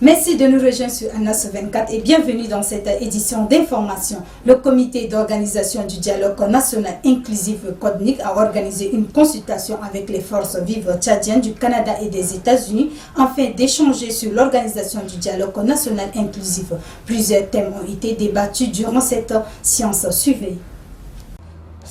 Merci de nous rejoindre sur Anas 24 et bienvenue dans cette édition d'information. Le comité d'organisation du dialogue national inclusif CODNIC a organisé une consultation avec les forces vives tchadiennes du Canada et des États-Unis afin d'échanger sur l'organisation du dialogue national inclusif. Plusieurs thèmes ont été débattus durant cette séance. Suivez.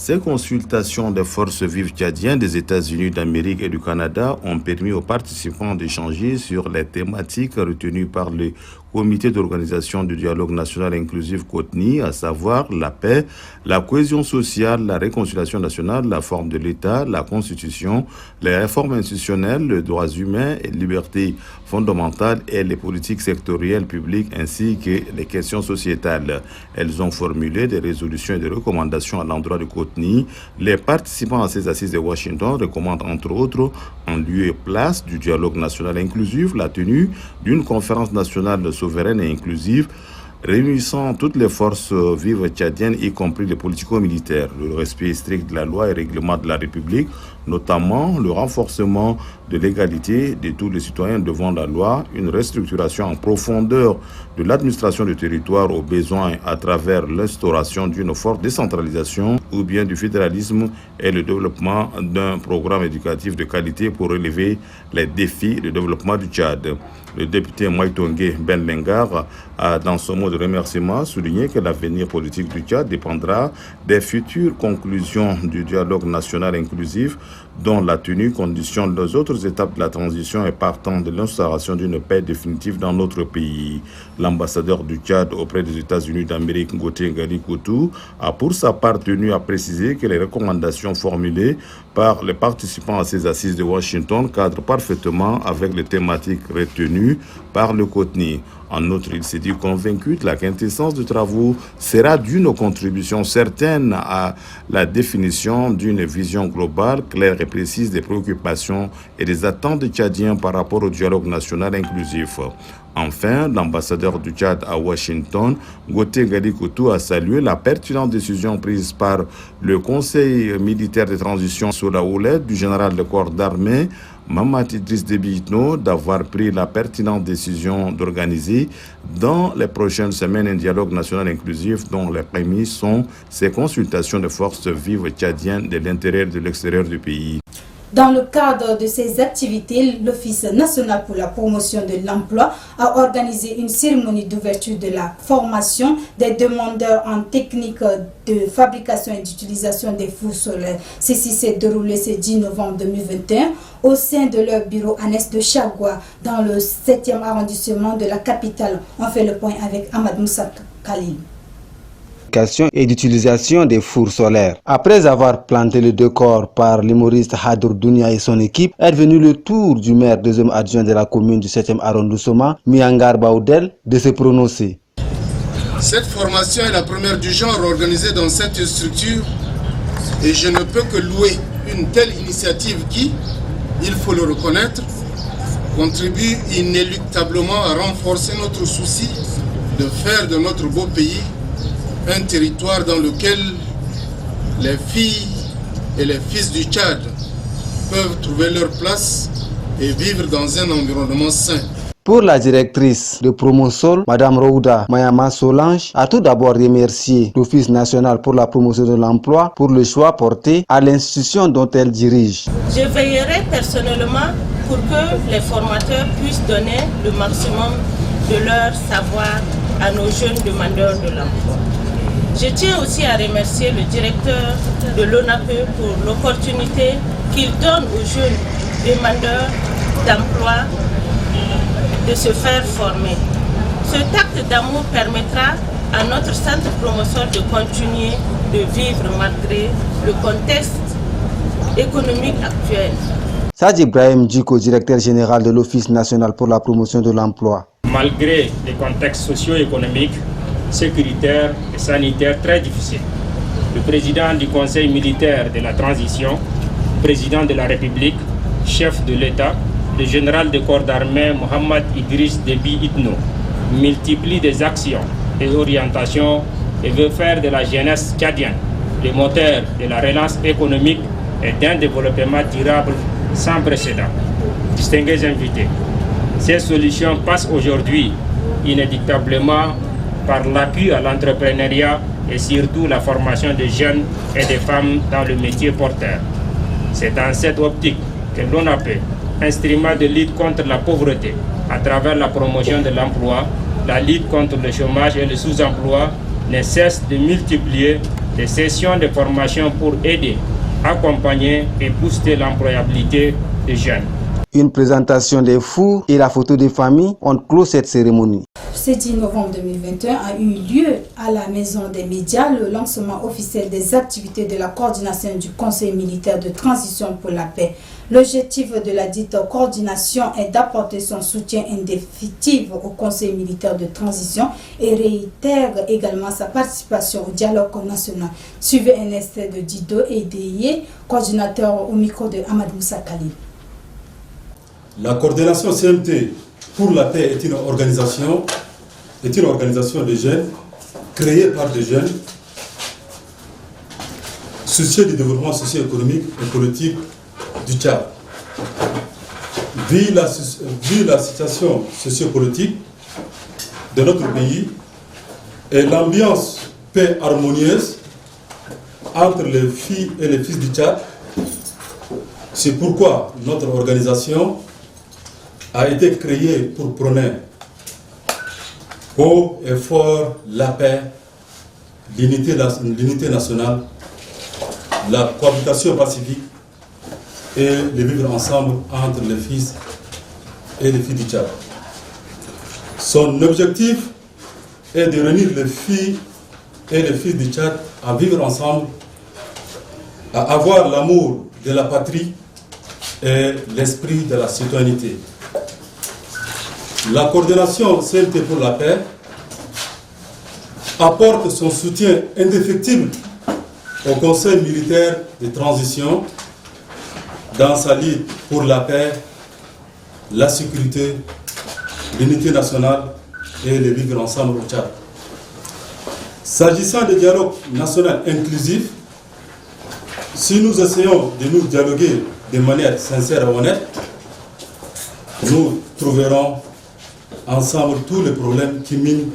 Ces consultations des forces vives tchadiennes des États-Unis d'Amérique et du Canada ont permis aux participants d'échanger sur les thématiques retenues par le Comité d'organisation du dialogue national inclusif CODNIC, à savoir la paix, la cohésion sociale, la réconciliation nationale, la forme de l'État, la Constitution, les réformes institutionnelles, les droits humains et libertés fondamentales et les politiques sectorielles publiques ainsi que les questions sociétales. Elles ont formulé des résolutions et des recommandations à l'endroit du CODNIC. Les participants à ces assises de Washington recommandent entre autres, en lieu et place du dialogue national inclusif, la tenue d'une conférence nationale souveraine et inclusive, réunissant toutes les forces vives tchadiennes, y compris les politico-militaires, le respect strict de la loi et règlements de la République, notamment le renforcement de l'égalité de tous les citoyens devant la loi, une restructuration en profondeur de l'administration du territoire aux besoins à travers l'instauration d'une forte décentralisation ou bien du fédéralisme et le développement d'un programme éducatif de qualité pour relever les défis de développement du Tchad. Le député Moïtongue Ben Lengar a, dans son mot de remerciement, souligné que l'avenir politique du Tchad dépendra des futures conclusions du dialogue national inclusif, dont la tenue conditionne les autres étapes de la transition et partant de l'instauration d'une paix définitive dans notre pays. L'ambassadeur du Tchad auprès des États-Unis d'Amérique, Ngoté Ngali Koutou, a pour sa part tenu à préciser que les recommandations formulées par les participants à ces assises de Washington cadrent parfaitement avec les thématiques retenues par le CODNIC. En outre, il s'est dit convaincu que la quintessence de travaux sera d'une contribution certaine à la définition d'une vision globale, claire et précise des préoccupations et des attentes des Tchadiens par rapport au dialogue national inclusif. Enfin, l'ambassadeur du Tchad à Washington, Ngoté Ngali Koutou, a salué la pertinente décision prise par le Conseil militaire de transition sous la houlette du général de corps d'armée, Mahamat Idriss Déby Itno, d'avoir pris la pertinente décision d'organiser dans les prochaines semaines un dialogue national inclusif dont les prémices sont ces consultations de forces vives tchadiennes de l'intérieur et de l'extérieur du pays. Dans le cadre de ces activités, l'Office national pour la promotion de l'emploi a organisé une cérémonie d'ouverture de la formation des demandeurs en technique de fabrication et d'utilisation des fours solaires. Ceci s'est déroulé ce 10 novembre 2021 au sein de leur bureau annexe de Chagua dans le 7e arrondissement de la capitale. On fait le point avec Ahmad Moussa Khalil. Et d'utilisation des fours solaires. Après avoir planté le décor par l'humoriste Hadour Dounia et son équipe, est venu le tour du maire deuxième adjoint de la commune du 7e arrondissement, Miangar Baoudel, de se prononcer. Cette formation est la première du genre organisée dans cette structure et je ne peux que louer une telle initiative qui, il faut le reconnaître, contribue inéluctablement à renforcer notre souci de faire de notre beau pays un territoire dans lequel les filles et les fils du Tchad peuvent trouver leur place et vivre dans un environnement sain. Pour la directrice de Promosol, Mme Rouda Mayama Solange, a tout d'abord remercié l'Office national pour la promotion de l'emploi pour le choix porté à l'institution dont elle dirige. Je veillerai personnellement pour que les formateurs puissent donner le maximum de leur savoir à nos jeunes demandeurs de l'emploi. Je tiens aussi à remercier le directeur de l'ONAPE pour l'opportunité qu'il donne aux jeunes demandeurs d'emploi de se faire former. Cet acte d'amour permettra à notre centre Promosol de continuer de vivre malgré le contexte économique actuel. Sadji Ibrahim Djiko, directeur général de l'Office national pour la promotion de l'emploi. Malgré les contextes socio-économiques, sécuritaires et sanitaires très difficiles, le président du Conseil militaire de la transition, président de la République, chef de l'État, le général de corps d'armée Mohamed Idriss Déby Itno multiplie des actions et orientations et veut faire de la jeunesse tchadienne le moteur de la relance économique et d'un développement durable sans précédent. Distingués invités, Ces solutions passent aujourd'hui inéluctablement par l'appui à l'entrepreneuriat et surtout la formation de jeunes et de femmes dans le métier porteur. C'est dans cette optique que l'ONAPE, instrument de lutte contre la pauvreté à travers la promotion de l'emploi, la lutte contre le chômage et le sous-emploi, ne cesse de multiplier des sessions de formation pour aider, accompagner et booster l'employabilité des jeunes. Une présentation des fours et la photo des familles ont clos cette cérémonie. Ce 10 novembre 2021 a eu lieu à la Maison des médias le lancement officiel des activités de la coordination du Conseil militaire de transition pour la paix. L'objectif de la dite coordination est d'apporter son soutien indéfectible au Conseil militaire de transition et réitère également sa participation au dialogue national. Suivez un extrait de Dido Edeye, coordinateur au micro de Ahmad Moussa Khalil. La coordination CMT pour la paix est une organisation de jeunes créée par des jeunes soucieux du développement socio-économique et politique du Tchad. Vu la situation sociopolitique de notre pays et l'ambiance paix harmonieuse entre les filles et les fils du Tchad, c'est pourquoi notre organisation a été créée pour prôner haut et fort la paix, l'unité nationale, la cohabitation pacifique et le vivre ensemble entre les fils et les filles du Tchad. Son objectif est de réunir les filles et les fils du Tchad à vivre ensemble, à avoir l'amour de la patrie et l'esprit de la citoyenneté. La coordination CMT pour la paix apporte son soutien indéfectible au Conseil militaire de transition dans sa lutte pour la paix, la sécurité, l'unité nationale et le vivre ensemble au Tchad. S'agissant du dialogue national inclusif, si nous essayons de nous dialoguer de manière sincère et honnête, nous trouverons ensemble tous les problèmes qui minent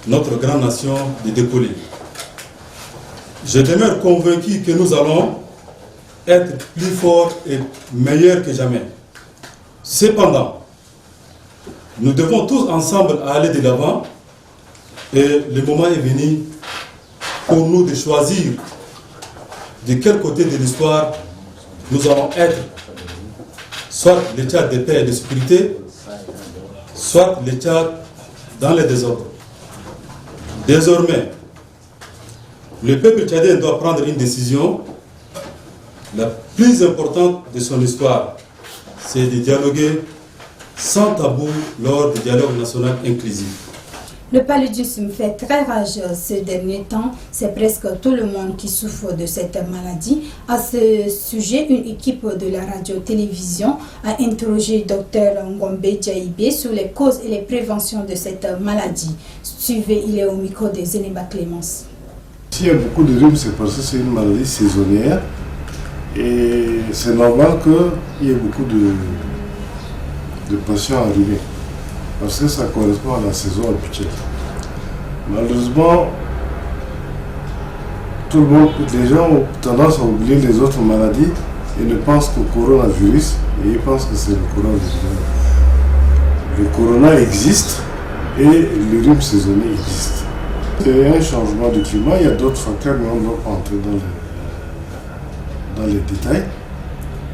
notre grande nation de décoller. Je demeure convaincu que nous allons être plus forts et meilleurs que jamais. Cependant, nous devons tous ensemble aller de l'avant et le moment est venu pour nous de choisir de quel côté de l'histoire nous allons être, soit le Tchad de paix et de sécurité, soit le Tchad dans le désordre. Désormais, le peuple tchadien doit prendre une décision. La plus importante de son histoire, c'est de dialoguer sans tabou lors du dialogue national inclusif. Le paludisme fait très rage ces derniers temps. C'est presque tout le monde qui souffre de cette maladie. À ce sujet, une équipe de la radio-télévision a interrogé Dr Ngombe Djaïbé sur les causes et les préventions de cette maladie. Suivez, il est au micro de Zeneba Clémence. S'il y a beaucoup de rhume, c'est parce que c'est une maladie saisonnière. Et c'est normal qu'il y ait beaucoup de patients enrhumés. Parce que ça correspond à la saison habituelle. Malheureusement, les gens ont tendance à oublier les autres maladies et ne pensent qu'au coronavirus et ils pensent que c'est le coronavirus. Le corona existe et le rhume saisonnier existe. Il y a un changement de climat, il y a d'autres facteurs, mais on ne va pas entrer dans les détails.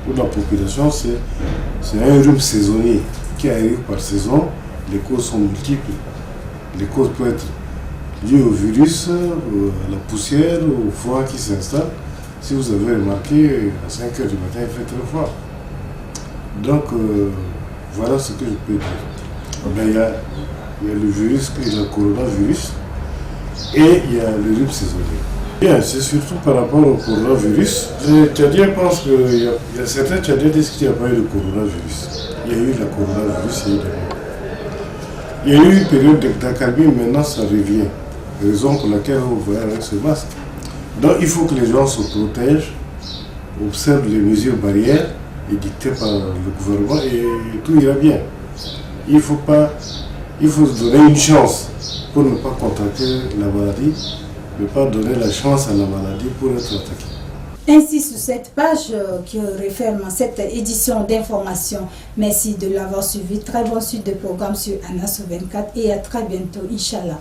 Pour la population, c'est un rhume saisonnier qui arrive par saison. Les causes sont multiples. Les causes peuvent être liées au virus, à la poussière, au froid qui s'installe. Si vous avez remarqué, à 5 h du matin, il fait très froid. Donc, voilà ce que je peux dire. Il y a le virus, il y a le coronavirus, et il y a le rhume saisonnier. Bien, c'est surtout par rapport au coronavirus. Les Tchadiens pensent qu'il y a certains Tchadiens qui disent qu'il n'y a pas eu de coronavirus. Il y a eu le coronavirus, il y a eu une période d'accalmie, maintenant ça revient. Raison pour laquelle on voit avec ce masque. Donc il faut que les gens se protègent, observent les mesures barrières édictées par le gouvernement et tout ira bien. Il faut se donner une chance pour ne pas contracter la maladie, ne pas donner la chance à la maladie pour être attaquée. Ainsi, sur cette page qui referme cette édition d'information. Merci de l'avoir suivi. Très bonne suite de programme sur Anas 24 et à très bientôt, Inch'Allah.